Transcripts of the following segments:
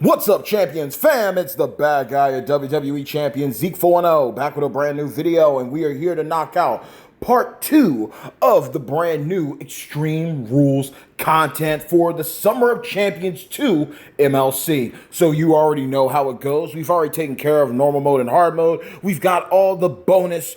What's up, champions fam? It's the bad guy at WWE Champion Zeke 4-0, back with a brand new video, and we are here to knock out part 2 of the brand new Extreme Rules content for the Summer of Champions 2 MLC. So you already know how it goes. We've already taken care of normal mode and hard mode. We've got all the bonus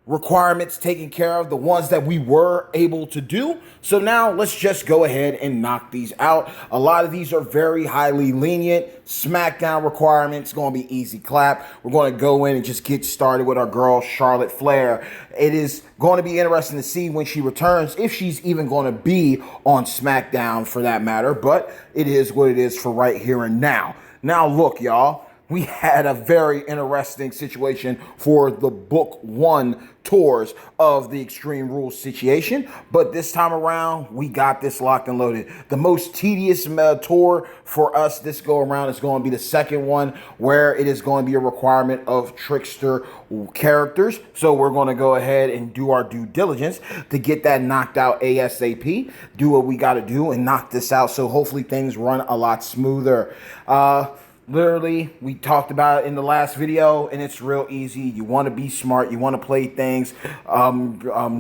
requirements taken care of, the ones that we were able to do. So now let's just go ahead and knock these out. A lot of these are very highly lenient. SmackDown requirements, going to be easy clap. We're going to go in and just get started with our girl, Charlotte Flair. It is going to be interesting to see when she returns, if she's even going to be on SmackDown for that matter, but it is what it is for right here and now. Now look, y'all. We had a very interesting situation for the Book 1 tours of the Extreme Rules situation, but this time around, we got this locked and loaded. The most tedious tour for us this go around is going to be the second one, where it is going to be a requirement of trickster characters. So we're going to go ahead and do our due diligence to get that knocked out ASAP, do what we got to do and knock this out, so hopefully things run a lot smoother. Literally, we talked about it in the last video, and it's real easy. You want to be smart. You want to play things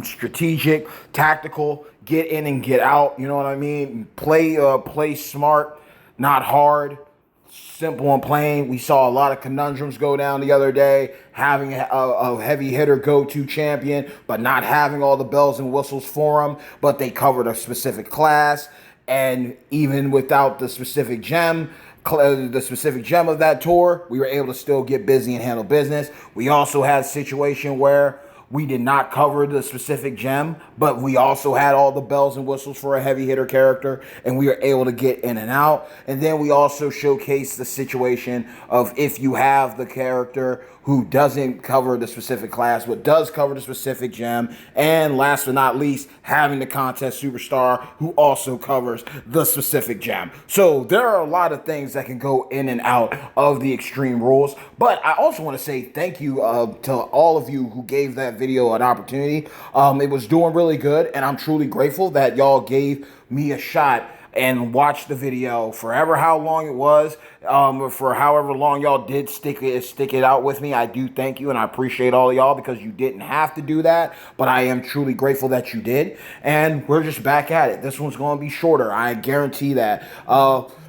strategic, tactical, get in and get out. You know what I mean? Play smart, not hard. Simple and plain. We saw a lot of conundrums go down the other day, having a heavy hitter go-to champion, but not having all the bells and whistles for them, but they covered a specific class, and even without the specific gem of that tour, we were able to still get busy and handle business. We also had a situation where we did not cover the specific gem, but we also had all the bells and whistles for a heavy hitter character, and we were able to get in and out. And then we also showcased the situation of if you have the character who doesn't cover the specific class, but does cover the specific gem. And last but not least, having the contest superstar who also covers the specific gem. So there are a lot of things that can go in and out of the Extreme Rules. But I also want to say thank you to all of you who gave that video an opportunity. It was doing really good, and I'm truly grateful that y'all gave me a shot and watch the video forever, how long it was, for however long y'all did stick it out with me. I do thank you, and I appreciate all of y'all, because you didn't have to do that, but I am truly grateful that you did. And we're just back at it. This one's going to be shorter, I guarantee that.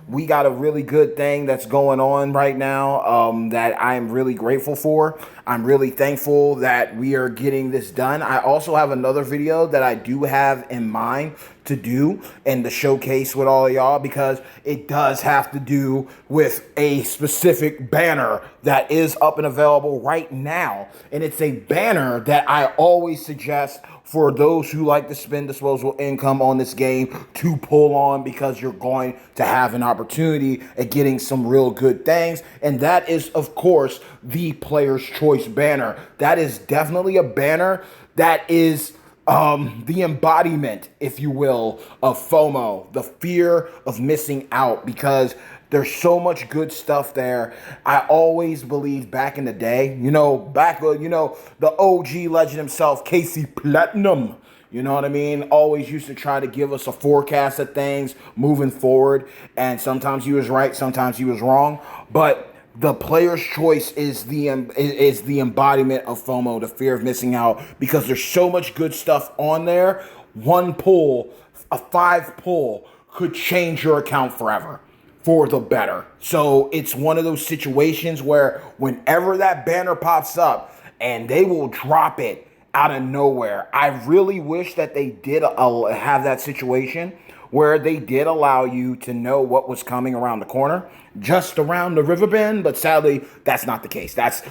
We got a really good thing that's going on right now that I'm really grateful for. I'm really thankful that we are getting this done. I also have another video that I do have in mind to do and to showcase with all of y'all, because it does have to do with a specific banner that is up and available right now. And it's a banner that I always suggest for those who like to spend disposable income on this game to pull on, because you're going to have an opportunity at getting some real good things. And that is, of course, the Player's Choice banner. That is definitely a banner that is the embodiment, if you will, of FOMO, the fear of missing out, because there's so much good stuff there. I always believed back in the day, the OG legend himself, Casey Platinum, you know what I mean? Always used to try to give us a forecast of things moving forward. And sometimes he was right, sometimes he was wrong. But the Player's Choice is the embodiment of FOMO, the fear of missing out, because there's so much good stuff on there. One pull, a 5 pull, could change your account forever for the better. So it's one of those situations where whenever that banner pops up, and they will drop it out of nowhere. I really wish that they did have that situation where they did allow you to know what was coming around the corner, just around the river bend, but sadly, that's not the case. That's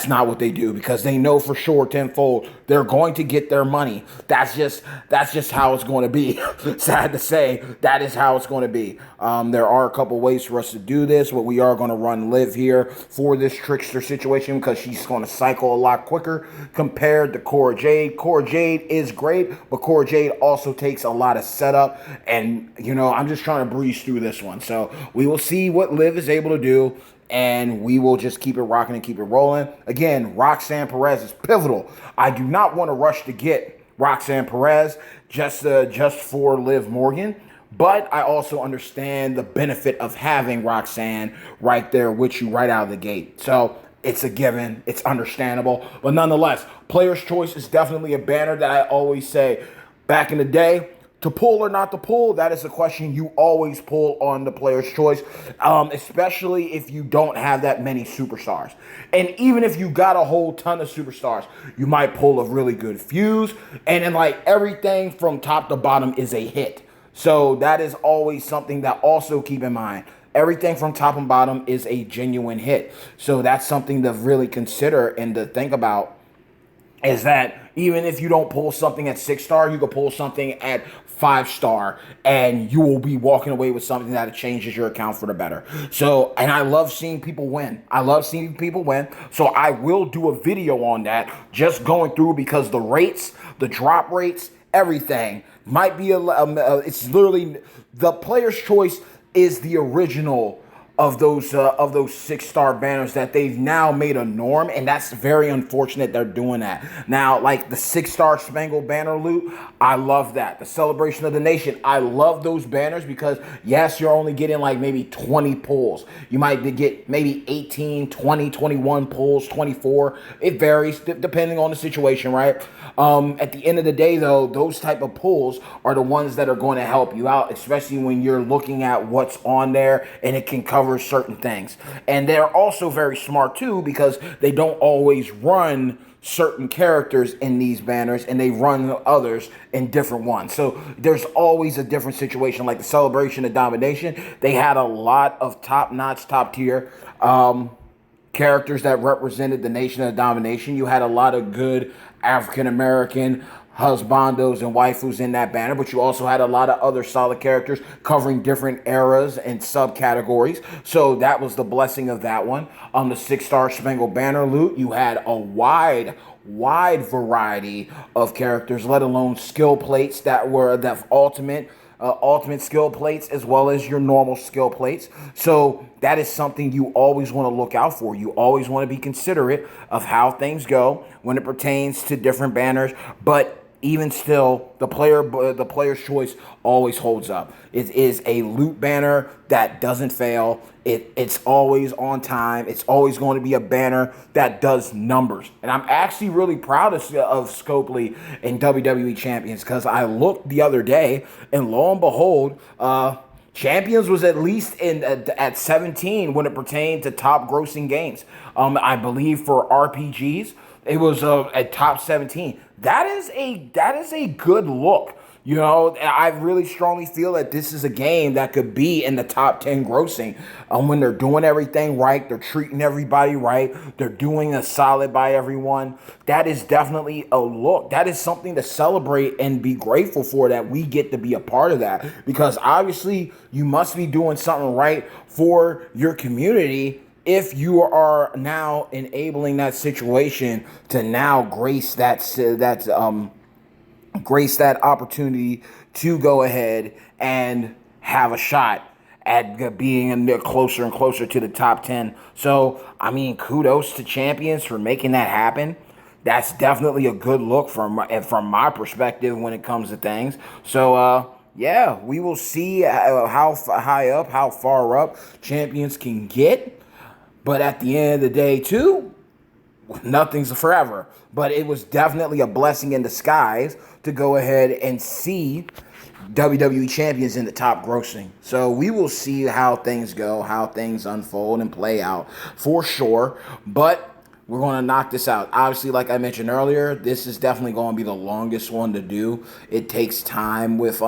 not what they do, because they know for sure tenfold they're going to get their money. That's just how it's going to be. Sad to say, that is how it's going to be. There are a couple ways for us to do this, but we are going to run Liv here for this trickster situation, because she's going to cycle a lot quicker compared to Cora Jade. Cora Jade is great, but Cora Jade also takes a lot of setup, and I'm just trying to breeze through this one. So we will see what Liv is able to do, and we will just keep it rocking and keep it rolling. Again, Roxanne Perez is pivotal. I do not want to rush to get Roxanne Perez just for Liv Morgan, But I also understand the benefit of having Roxanne right there with you right out of the gate. So it's a given. It's understandable. But nonetheless, Player's Choice is definitely a banner that I always say back in the day, to pull or not to pull, that is a question you always pull on the Player's Choice, especially if you don't have that many superstars. And even if you got a whole ton of superstars, you might pull a really good fuse. And then, like, everything from top to bottom is a hit. So that is always something that also keep in mind. Everything from top and bottom is a genuine hit. So that's something to really consider and to think about, is that even if you don't pull something at 6-star, you can pull something at 5-star, and you will be walking away with something that changes your account for the better. So, and I love seeing people win. I love seeing people win. So I will do a video on that, just going through, because the rates, the drop rates, everything might be it's literally the Player's Choice is the original of those 6-star banners that they've now made a norm, and that's very unfortunate they're doing that. Now, like the 6-star Spangled Banner loot, I love that. The Celebration of the Nation, I love those banners because, yes, you're only getting like maybe 20 pulls. You might get maybe 18, 20, 21 pulls, 24. It varies depending on the situation, right? At the end of the day, though, those type of pulls are the ones that are going to help you out, especially when you're looking at what's on there and it can cover certain things. And they're also very smart too, because they don't always run certain characters in these banners and they run others in different ones. So there's always a different situation. Like the Celebration of Domination, they had a lot of top-notch, top-tier characters that represented the Nation of Domination. You had a lot of good African-American husbandos and waifus in that banner, but you also had a lot of other solid characters covering different eras and subcategories. So that was the blessing of that one. On the 6-star Spangled Banner loot, you had a wide variety of characters, let alone skill plates that were the ultimate skill plates, as well as your normal skill plates. So that is something you always want to look out for. You always want to be considerate of how things go when it pertains to different banners, but even still, the Player's Choice always holds up. It is a loot banner that doesn't fail. It's always on time. It's always going to be a banner that does numbers. And I'm actually really proud of Scopely and WWE Champions, because I looked the other day and lo and behold, Champions was at least at 17 when it pertained to top grossing games. I believe for RPGs, it was at top 17. That is a good look. You know, I really strongly feel that this is a game that could be in the top 10 grossing when they're doing everything right. They're treating everybody right. They're doing a solid by everyone. That is definitely a look. That is something to celebrate and be grateful for, that we get to be a part of that, because obviously you must be doing something right for your community if you are now enabling that situation to now grace that opportunity to go ahead and have a shot at being closer and closer to the top 10. So, I mean, kudos to Champions for making that happen. That's definitely a good look from my perspective when it comes to things. So, yeah, we will see how high up, how far up Champions can get. But at the end of the day, too, nothing's forever. But it was definitely a blessing in disguise to go ahead and see WWE Champions in the top grossing. So we will see how things go, how things unfold and play out for sure. But we're going to knock this out. Obviously, like I mentioned earlier, this is definitely going to be the longest one to do. It takes time with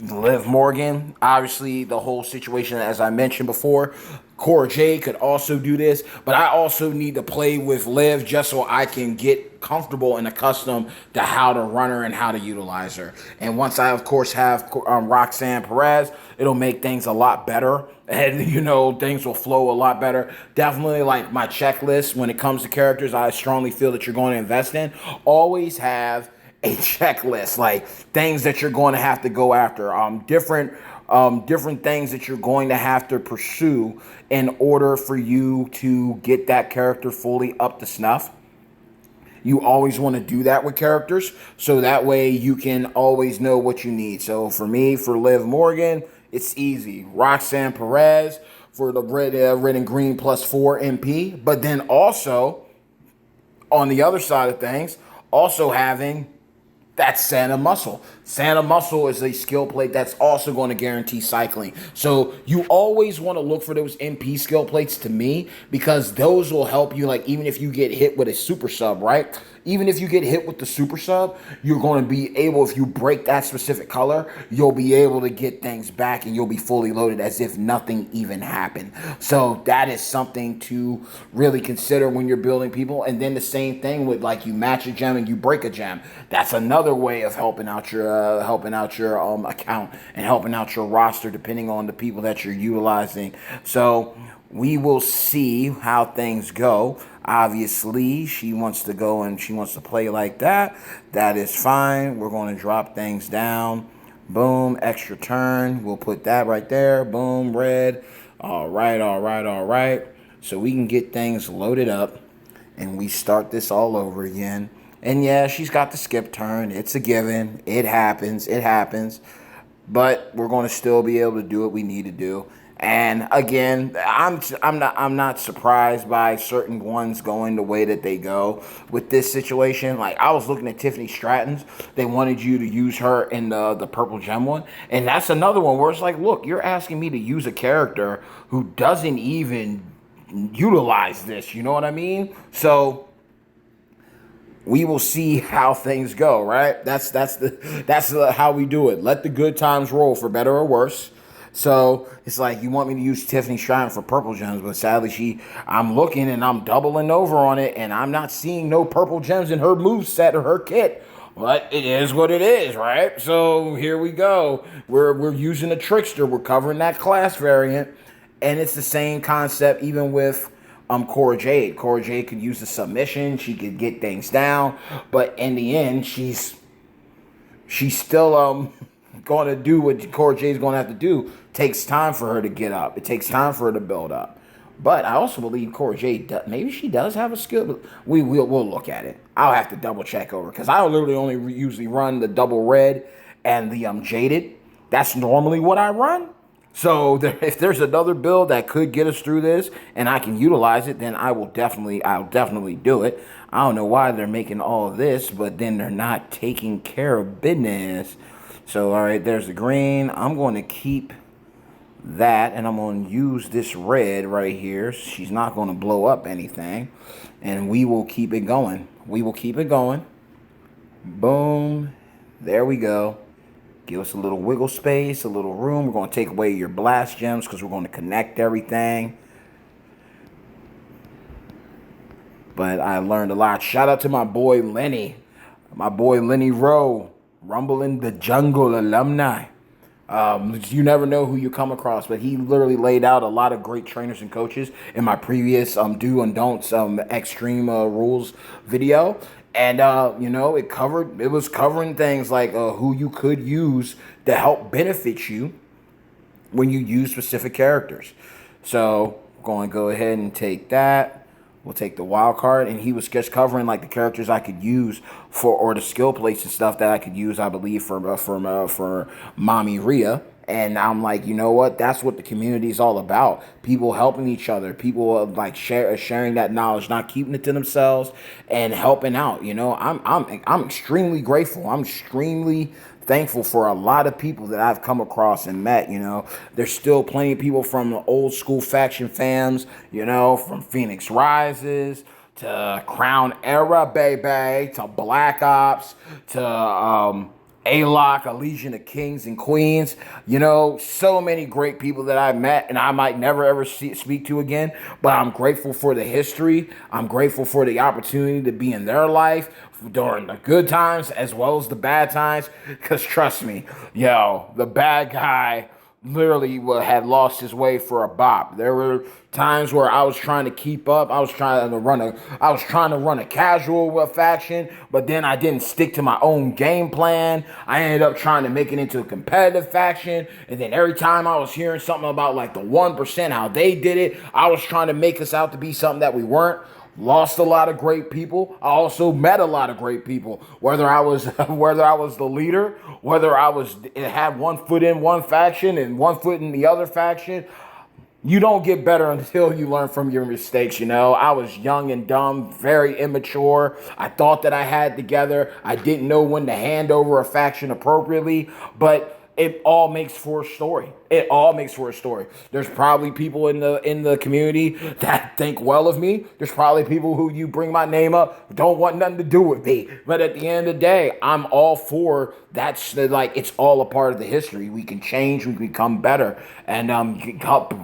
Liv Morgan. Obviously, the whole situation, as I mentioned before, Cora Jade could also do this, but I also need to play with Liv just so I can get comfortable and accustomed to how to run her and how to utilize her. And once I, of course, have Roxanne Perez, it'll make things a lot better. And, you know, things will flow a lot better. Definitely, like my checklist when it comes to characters, I strongly feel that you're going to invest in. Always have a checklist, like things that you're going to have to go after, different things that you're going to have to pursue in order for you to get that character fully up to snuff. You always want to do that with characters, so that way you can always know what you need. So for me, for Liv Morgan, it's easy. Roxanne Perez for the red and green +4 MP. But then also, on the other side of things, also having that's Santa Muscle. Santa Muscle is a skill plate that's also going to guarantee cycling. So you always want to look for those MP skill plates to me, because those will help you. Like, even if you get hit with a super sub, right? Even if you get hit with the super sub, you're going to be able, if you break that specific color, you'll be able to get things back and you'll be fully loaded as if nothing even happened. So that is something to really consider when you're building people. And then the same thing with, like, you match a gem and you break a gem. That's another way of helping out your account and helping out your roster, depending on the people that you're utilizing. So we will see how things go. Obviously, she wants to go and she wants to play like that. That is fine. We're going to drop things down. Boom, extra turn. We'll put that right there. Boom, red. All right, all right, all right. So we can get things loaded up and we start this all over again. And yeah, she's got the skip turn. It's a given. It happens. It happens. But we're going to still be able to do what we need to do. And again, I'm not surprised by certain ones going the way that they go with this situation. Like, I was looking at Tiffany Stratton's. They wanted you to use her in the purple gem one. And that's another one where it's like, look, you're asking me to use a character who doesn't even utilize this. You know what I mean? So we will see how things go, right? That's how we do it. Let the good times roll, for better or worse. So it's like, you want me to use Tiffany Stratton for purple gems, but sadly I'm looking and I'm doubling over on it, and I'm not seeing no purple gems in her moveset or her kit. But it is what it is, right? So here we go. We're using a trickster. We're covering that class variant, and it's the same concept even with Cora Jade. Cora Jade could use the submission. She could get things down, but in the end, she's still going to do what Cora Jade's going to have to do. Takes time for her to get up. It takes time for her to build up. But I also believe Cora Jade, maybe she does have a skill. But we'll look at it. I'll have to double check over, because I literally only usually run the double red and the jaded. That's normally what I run. So if there's another build that could get us through this and I can utilize it, then I'll definitely do it. I don't know why they're making all of this, but then they're not taking care of business. So, all right, there's the green. I'm going to keep that, and I'm going to use this red right here. She's not going to blow up anything, and we will keep it going. We will keep it going. Boom. There we go. Give us a little wiggle space, a little room. We're going to take away your blast gems because we're going to connect everything. But I learned a lot. Shout out to my boy Lenny. My boy Lenny Rowe. Rumble in the Jungle alumni. You never know who you come across, but he literally laid out a lot of great trainers and coaches in my previous do and don'ts extreme rules video. And it was covering things like who you could use to help benefit you when you use specific characters. So we're going to go ahead and take that. We'll take the wild card, and he was just covering like the characters I could use or the skill plates and stuff that I could use, I believe, for Mommy Rhea. And I'm like, you know what? That's what the community is all about. People helping each other. People like sharing that knowledge, not keeping it to themselves, and helping out. You know, I'm extremely grateful. I'm extremely thankful for a lot of people that I've come across and met. You know, there's still plenty of people from the old school faction fams, you know, from Phoenix Rises to Crown Era, baby, to Black Ops, to A-Lock, a Legion of Kings and Queens. You know, so many great people that I've met and I might never ever speak to again, but I'm grateful for the history. I'm grateful for the opportunity to be in their life during the good times as well as the bad times, because trust me, yo, the bad guy literally had lost his way for a bop. There were times where I was trying to keep up. I was trying to run a casual faction, but then I didn't stick to my own game plan. I ended up trying to make it into a competitive faction, and then every time I was hearing something about like the 1%, how they did it, I was trying to make us out to be something that we weren't. lost a lot of great people. I also met a lot of great people. Whether I was whether I was the leader, whether I was had one foot in one faction and one foot in the other faction, you don't get better until you learn from your mistakes. I was young and dumb, very immature. I thought that I had together. I didn't know when to hand over a faction appropriately, but it all makes for a story. It all makes for a story. There's probably people in the community that think well of me. There's probably people who you bring my name up don't want nothing to do with me. But at the end of the day, I'm all for that's like it's all a part of the history. We can change, we can become better, and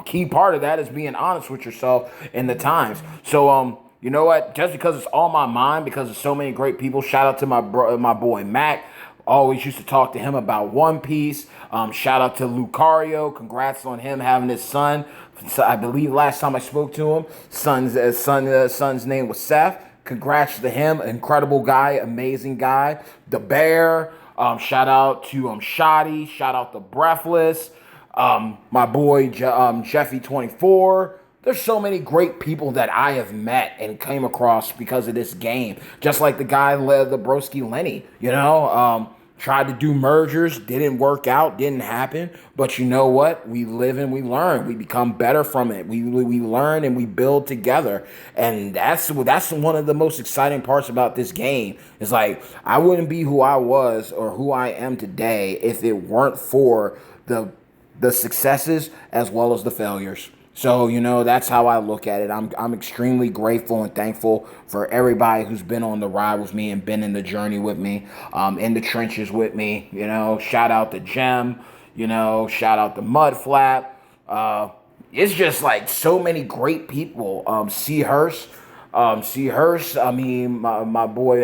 key part of that is being honest with yourself in the times. So you know what? Just because it's on my mind, because of so many great people. Shout out to my boy Mac. Always used to talk to him about One Piece. Shout out to Lucario. Congrats on him having his son. So I believe last time I spoke to him, son's name was Seth. Congrats to him. Incredible guy, amazing guy. The Bear. Shout out to Shoddy. Shout out to Breathless. My boy Jeffy24. There's so many great people that I have met and came across because of this game. Just like the guy, the broski Lenny, tried to do mergers, didn't work out, didn't happen. But you know what? We live and we learn. We become better from it. We learn and we build together. And that's one of the most exciting parts about this game. It's like, I wouldn't be who I was or who I am today if it weren't for the successes as well as the failures. So, that's how I look at it. I'm extremely grateful and thankful for everybody who's been on the ride with me and been in the journey with me, in the trenches with me. Shout out to Gem, shout out to Mudflap. It's just like so many great people. C. Hurst, I mean, my boy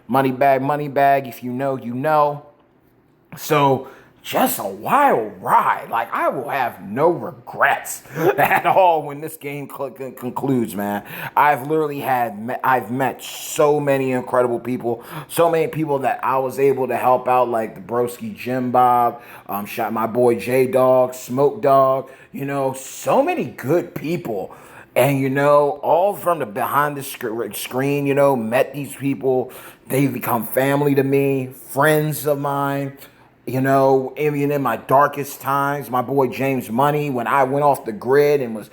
Moneybag. If you know, you know. So, just a wild ride. Like, I will have no regrets at all when this game concludes, man. I've met so many incredible people, so many people that I was able to help out, like the broski Jim Bob, shot my boy J Dog, Smoke Dog, so many good people. And, all from the behind the screen, met these people. They've become family to me, friends of mine. Even in my darkest times, my boy James Money, when I went off the grid and was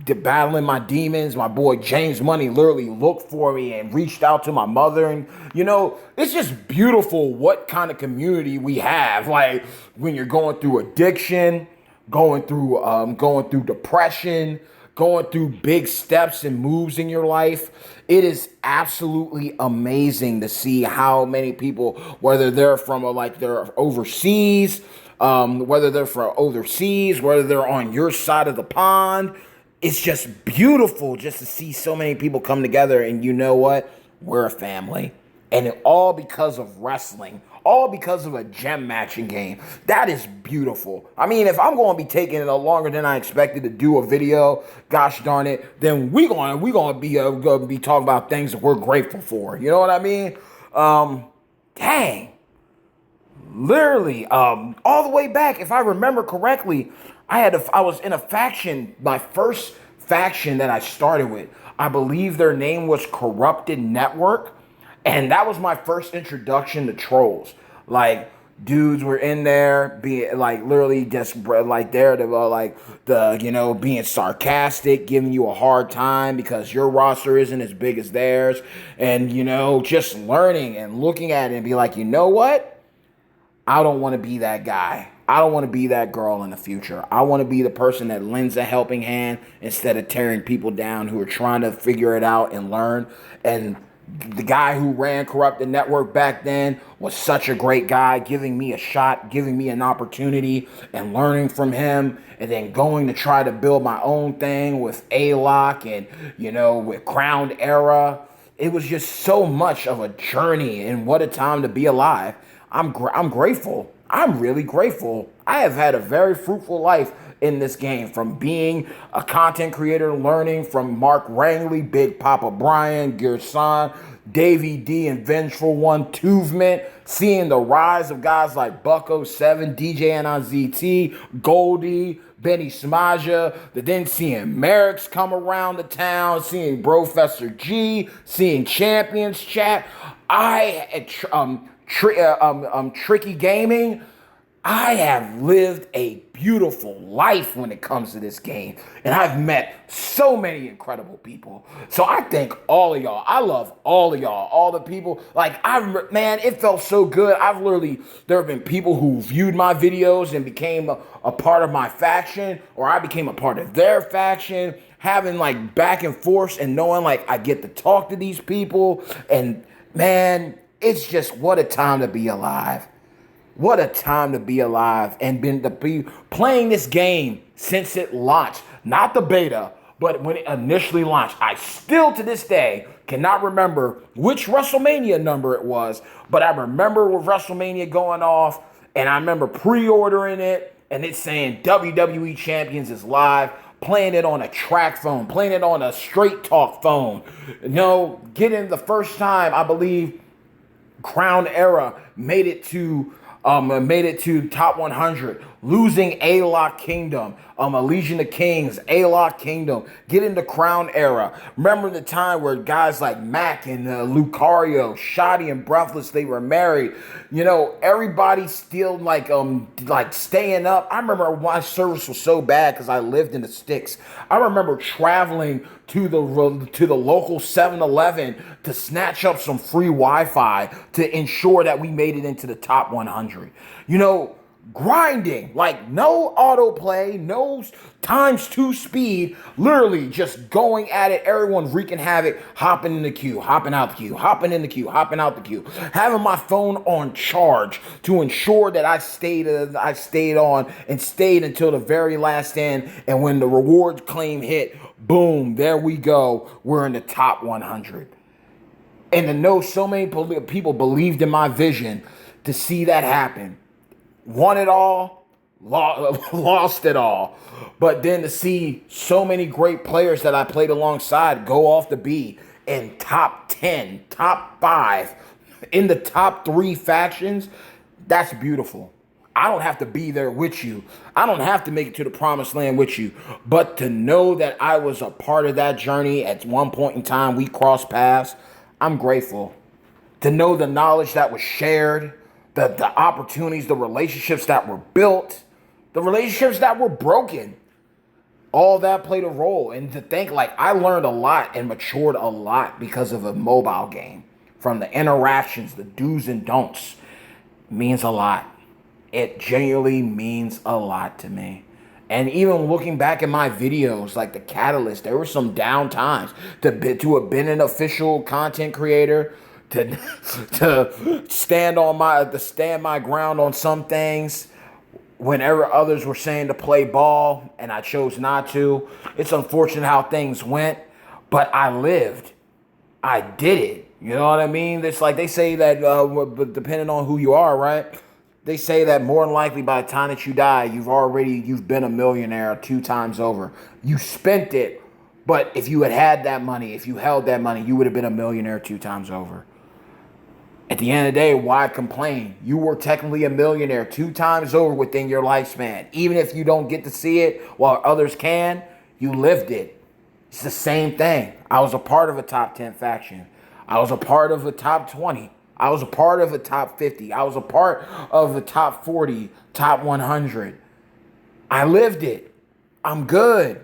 battling my demons, my boy James Money literally looked for me and reached out to my mother. And, it's just beautiful what kind of community we have. Like, when you're going through addiction, going through depression, going through big steps and moves in your life. It is absolutely amazing to see how many people, whether they're from they're overseas, whether they're on your side of the pond. It's just beautiful just to see so many people come together. And you know what? We're a family. And it all because of wrestling. All because of a gem matching game. That is beautiful. I mean, if I'm going to be taking it longer than I expected to do a video, gosh darn it, then we're going to be talking about things that we're grateful for. You know what I mean? Dang. Literally, all the way back, if I remember correctly, I was in a faction, my first faction that I started with. I believe their name was Corrupted Network. And that was my first introduction to trolls. Like, dudes were in there being like literally just like there to being sarcastic, giving you a hard time because your roster isn't as big as theirs. And, just learning and looking at it and be like, you know what? I don't want to be that guy. I don't want to be that girl in the future. I want to be the person that lends a helping hand instead of tearing people down who are trying to figure it out and learn. And the guy who ran Corrupted Network back then was such a great guy, giving me a shot, giving me an opportunity and learning from him, and then going to try to build my own thing with A-Lock and, with Crowned Era. It was just so much of a journey, and what a time to be alive. I'm grateful. I'm really grateful. I have had a very fruitful life in this game. From being a content creator, learning from Mark Rangley, Big Papa Brian, Gerson, Davey D, and Vengeful One, Tuvement, seeing the rise of guys like Bucko7, DJ NIZT, Goldie, Benny Smaja, then seeing Merrick's come around the town, seeing Professor G, seeing Champions Chat. Tricky Gaming. I have lived a beautiful life when it comes to this game. And I've met so many incredible people. So I thank all of y'all. I love all of y'all. All the people. Man, it felt so good. There have been people who viewed my videos and became a part of my faction, or I became a part of their faction, having like back and forth and knowing like I get to talk to these people. And man, it's just what a time to be alive. What a time to be alive and to be playing this game since it launched. Not the beta, but when it initially launched. I still to this day cannot remember which WrestleMania number it was, but I remember with WrestleMania going off, and I remember pre-ordering it, and it's saying WWE Champions is live, playing it on a track phone, playing it on a straight talk phone. Getting the first time, I believe, Crown Era made it to top 100, losing A-Lock Kingdom, Legion of Kings, A-Lock Kingdom, getting the Crown Era. Remember the time where guys like Mac and Lucario, Shoddy and Breathless, they were married. Everybody still like staying up. I remember my service was so bad because I lived in the sticks. I remember traveling to the local 7-Eleven to snatch up some free Wi-Fi to ensure that we made it into the top 100. Grinding, like no autoplay, no ×2 speed, literally just going at it, everyone wreaking havoc, hopping in the queue, hopping out the queue, hopping in the queue, hopping out the queue, having my phone on charge to ensure that I stayed on and stayed until the very last end. And when the reward claim hit, boom, there we go. We're in the top 100. And to know so many people believed in my vision, to see that happen. Won it all, lost it all. But then to see so many great players that I played alongside go off to be in top 10, top 5, in the top 3 factions, that's beautiful. I don't have to be there with you. I don't have to make it to the promised land with you. But to know that I was a part of that journey at one point in time, we crossed paths, I'm grateful. To know the knowledge that was shared, the opportunities, the relationships that were built, the relationships that were broken, all that played a role. And to think I learned a lot and matured a lot because of a mobile game. From the interactions, the do's and don'ts, means a lot. It genuinely means a lot to me. And even looking back at my videos, like the Catalyst, there were some down times to have been an official content creator, to stand my ground on some things whenever others were saying to play ball and I chose not to. It's unfortunate how things went, but I lived. I did it. You know what I mean? It's like they say that, depending on who you are, right? They say that more than likely by the time that you die, you've been a millionaire 2 times over. You spent it, but if you had that money, if you held that money, you would have been a millionaire 2 times over. At the end of the day, why complain? You were technically a millionaire 2 times over within your lifespan. Even if you don't get to see it while others can, you lived it. It's the same thing. I was a part of a top 10 faction. I was a part of a top 20. I was a part of a top 50. I was a part of the top 40, top 100. I lived it. I'm good.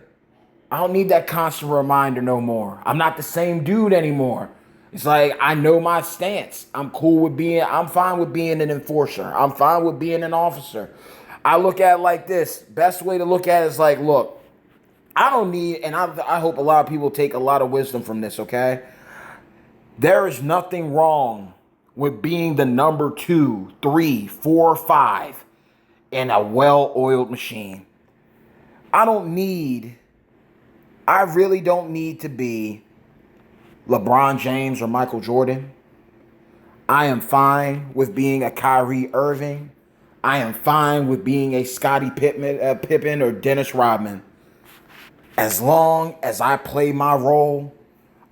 I don't need that constant reminder no more. I'm not the same dude anymore. It's like, I know my stance. I'm fine with being an enforcer. I'm fine with being an officer. I look at it like this. Best way to look at it is like, look, I don't need, and I hope a lot of people take a lot of wisdom from this, okay? There is nothing wrong with being the number 2, 3, 4, 5 in a well-oiled machine. I really don't need to be LeBron James or Michael Jordan. I am fine with being a Kyrie Irving. I am fine with being a Scottie Pippen or Dennis Rodman. As long as I play my role,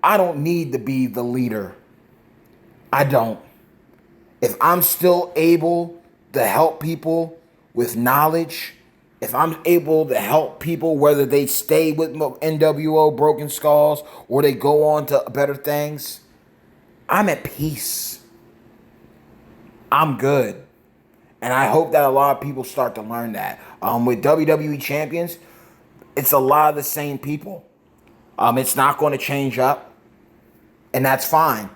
I don't need to be the leader. I don't. If I'm still able to help people with knowledge, if I'm able to help people, whether they stay with NWO Broken Skulls or they go on to better things, I'm at peace. I'm good. And I hope that a lot of people start to learn that. With WWE champions, it's a lot of the same people. It's not going to change up, and that's fine.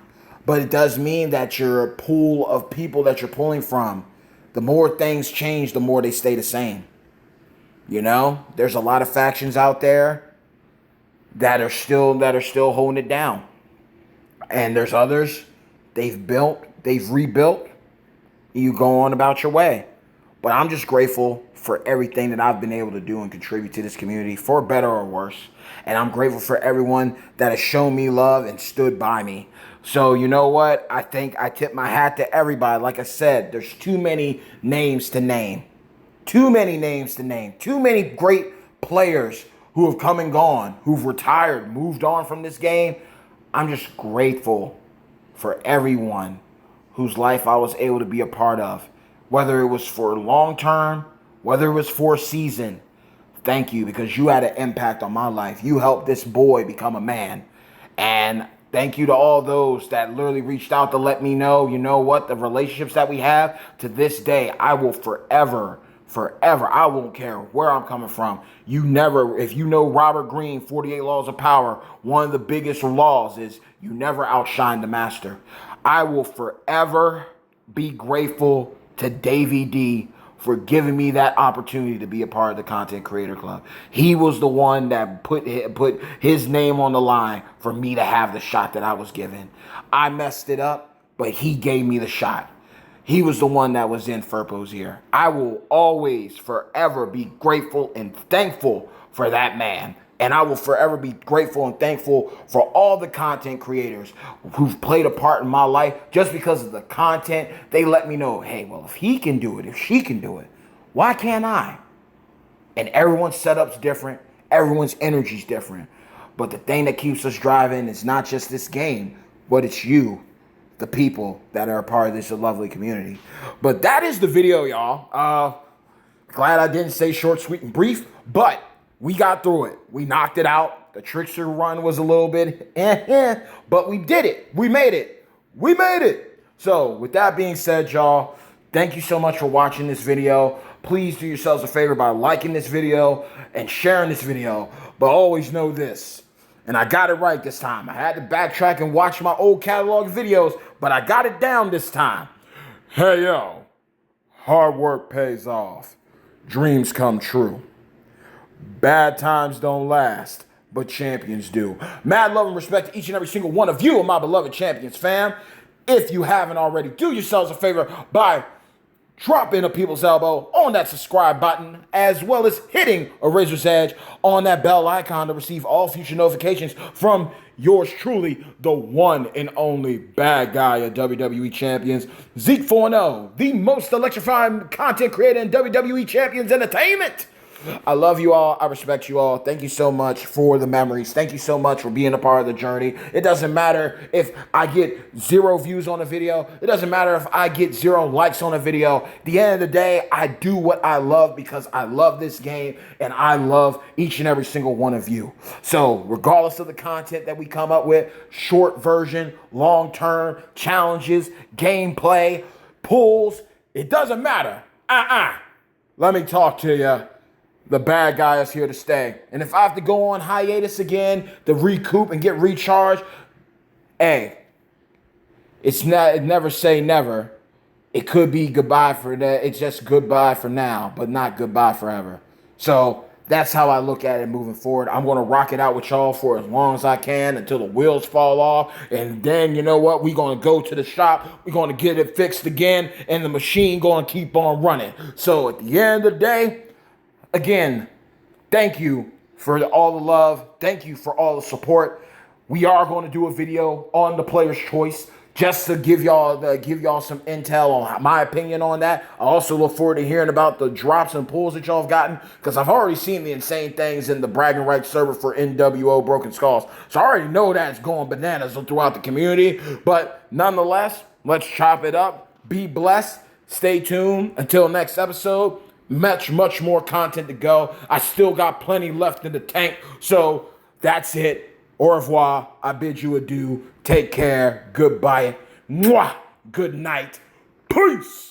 But it does mean that your pool of people that you're pulling from, the more things change, the more they stay the same. You know, there's a lot of factions out there that are still holding it down. And there's others, they've rebuilt, you go on about your way. But I'm just grateful for everything that I've been able to do and contribute to this community, for better or worse. And I'm grateful for everyone that has shown me love and stood by me. So you know what? I think I tip my hat to everybody. Like I said, there's too many names to name. Too many names to name. Too many great players who have come and gone, who've retired, moved on from this game. I'm just grateful for everyone whose life I was able to be a part of. Whether it was for long term, whether it was for a season. Thank you, because you had an impact on my life. You helped this boy become a man. And thank you to all those that literally reached out to let me know, you know what, the relationships that we have to this day, I will forever, I won't care where I'm coming from. If you know Robert Greene, 48 Laws of Power, one of the biggest laws is you never outshine the master. I will forever be grateful to Davey D for giving me that opportunity to be a part of the Content Creator Club. He was the one that put his name on the line for me to have the shot that I was given. I messed it up, but he gave me the shot. He was the one that was in Firpo's ear. I will always, forever be grateful and thankful for that man. And I will forever be grateful and thankful for all the content creators who've played a part in my life. Just because of the content, they let me know, hey, well, if he can do it, if she can do it, why can't I? And everyone's setup's different. Everyone's energy's different. But the thing that keeps us driving is not just this game, but it's you, the people that are a part of this lovely community. But that is the video, y'all. Glad I didn't say short, sweet, and brief, but we got through it. We knocked it out. The trickster run was a little bit, but we did it. We made it. We made it. So with that being said, y'all, thank you so much for watching this video. Please do yourselves a favor by liking this video and sharing this video. But always know this, and I got it right this time. I had to backtrack and watch my old catalog videos, but I got it down this time. Hey, yo, hard work pays off. Dreams come true. Bad times don't last, but champions do. Mad love and respect to each and every single one of you, my beloved champions, fam. If you haven't already, do yourselves a favor by dropping a people's elbow on that subscribe button, as well as hitting a razor's edge on that bell icon to receive all future notifications from yours truly, the one and only bad guy of WWE Champions, Zeke 4-0, the most electrifying content creator in WWE Champions Entertainment. I love you all. I respect you all. Thank you so much for the memories. Thank you so much for being a part of the journey. It doesn't matter if I get 0 views on a video. It doesn't matter if I get 0 likes on a video. At the end of the day, I do what I love because I love this game and I love each and every single one of you. So regardless of the content that we come up with, short version, long term, challenges, gameplay, pulls, it doesn't matter. Let me talk to you. The bad guy is here to stay. And if I have to go on hiatus again to recoup and get recharged, hey, never say never. It could be goodbye for that. It's just goodbye for now, but not goodbye forever. So that's how I look at it moving forward. I'm going to rock it out with y'all for as long as I can until the wheels fall off. And then, you know what? We're going to go to the shop. We're going to get it fixed again. And the machine going to keep on running. So at the end of the day, again, thank you for all the love. Thank you for all the support. We are going to do a video on the Player's Choice. just to give y'all some intel on my opinion on that. I also look forward to hearing about the drops and pulls that y'all have gotten, because I've already seen the insane things in the bragging rights server for NWO Broken Skulls. So I already know that's going bananas throughout the community. But nonetheless, let's chop it up. Be blessed. Stay tuned until next episode. Much more content to go. I still got plenty left in the tank. So that's it. Au revoir. I bid you adieu. Take care. Goodbye. Mwah. Good night. Peace.